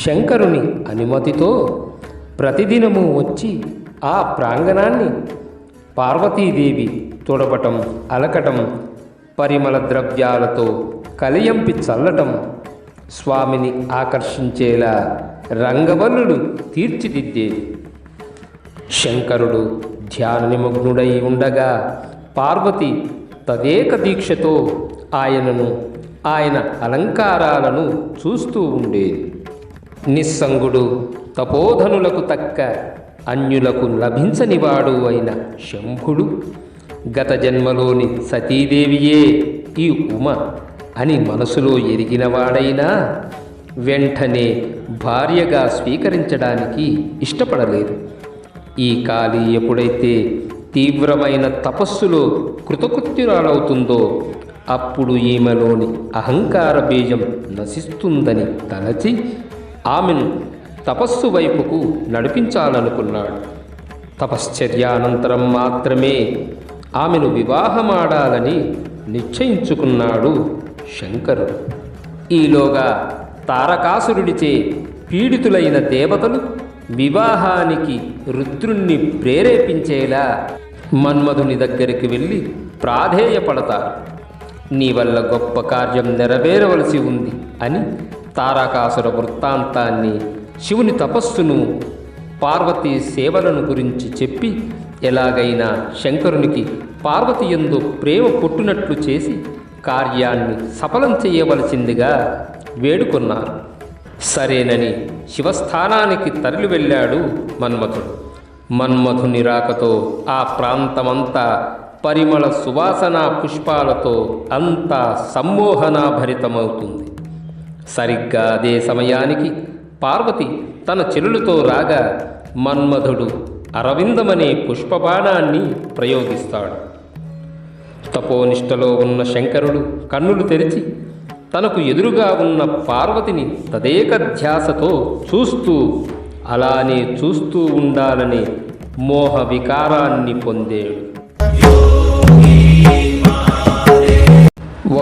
శంకరుని అనుమతితో ప్రతిదినము వచ్చి ఆ ప్రాంగణాన్ని పార్వతీదేవి తుడపటం, అలకటం, పరిమళ ద్రవ్యాలతో కలియంపి చల్లటం, స్వామిని ఆకర్షించేలా రంగవల్లులు తీర్చిదిద్దేది. శంకరుడు ధ్యాన నిమగ్నుడై ఉండగా పార్వతి తదేక దీక్షతో ఆయనను, ఆయన అలంకారాలను చూస్తూ ఉండేది. నిస్సంగుడు, తపోధనులకు తక్క అన్యులకు లభించనివాడు అయిన శంభుడు గత జన్మలోని సతీదేవియే ఈ ఉమ అని మనసులో ఎరిగినవాడైనా వెంటనే భార్యగా స్వీకరించడానికి ఇష్టపడలేదు. ఈ కాళీ ఎప్పుడైతే తీవ్రమైన తపస్సులో కృతకృత్యురాలవుతుందో అప్పుడు ఈమెలోని అహంకార బీజం నశిస్తుందని తలచి ఆమెను తపస్సు వైపుకు నడిపించాలనుకున్నాడు. తపశ్చర్యానంతరం మాత్రమే ఆమెను వివాహమాడాలని నిశ్చయించుకున్నాడు శంకరుడు. ఈలోగా తారకాసురుడిచే పీడితులైన దేవతలు వివాహానికి రుద్రుణ్ణి ప్రేరేపించేలా మన్మధుని దగ్గరికి వెళ్ళి ప్రాధేయపడతారు. నీ వల్ల గొప్ప కార్యం నెరవేరవలసి ఉంది అని తారకాసుర వృత్తాంతాన్ని, శివుని తపస్సును, పార్వతీ సేవలను గురించి చెప్పి ఎలాగైనా శంకరునికి పార్వతి యందు ప్రేమ పుట్టినట్లు చేసి కార్యాన్ని సఫలం చేయవలసిందిగా వేడుకొన్నారు. సరేనని శివస్థానానికి తరలి వెళ్ళాడు మన్మథుడు. మన్మథుని రాకతో ఆ ప్రాంతమంతా పరిమళ సువాసన పుష్పాలతో అంతా సమ్మోహనాభరితమవుతుంది. సరిగ్గా అదే సమయానికి పార్వతి తన చెలులతో రాగా మన్మథుడు అరవిందమనే పుష్పబాణాన్ని ప్రయోగిస్తాడు. తపోనిష్టలో ఉన్న శంకరుడు కన్నులు తెరిచి తనకు ఎదురుగా ఉన్న పార్వతిని తదేక ధ్యాసతో చూస్తూ, అలానే చూస్తూ ఉండాలనే మోహ వికారాన్ని పొందేడు.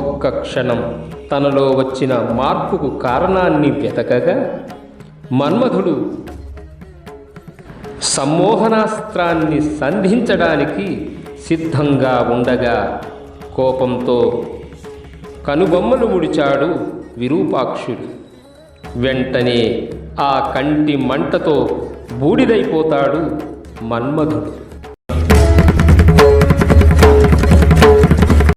ఒక్క క్షణం తనలో వచ్చిన మార్పుకు కారణాన్ని వెతకగా మన్మథుడు సమ్మోహనాస్త్రాన్ని సంధించడానికి సిద్ధంగా ఉండగా కోపంతో కనుబొమ్మలు ముడిచాడు విరూపాక్షుడు. వెంటనే ఆ కంటి మంటతో బూడిదైపోతాడు మన్మథుడు.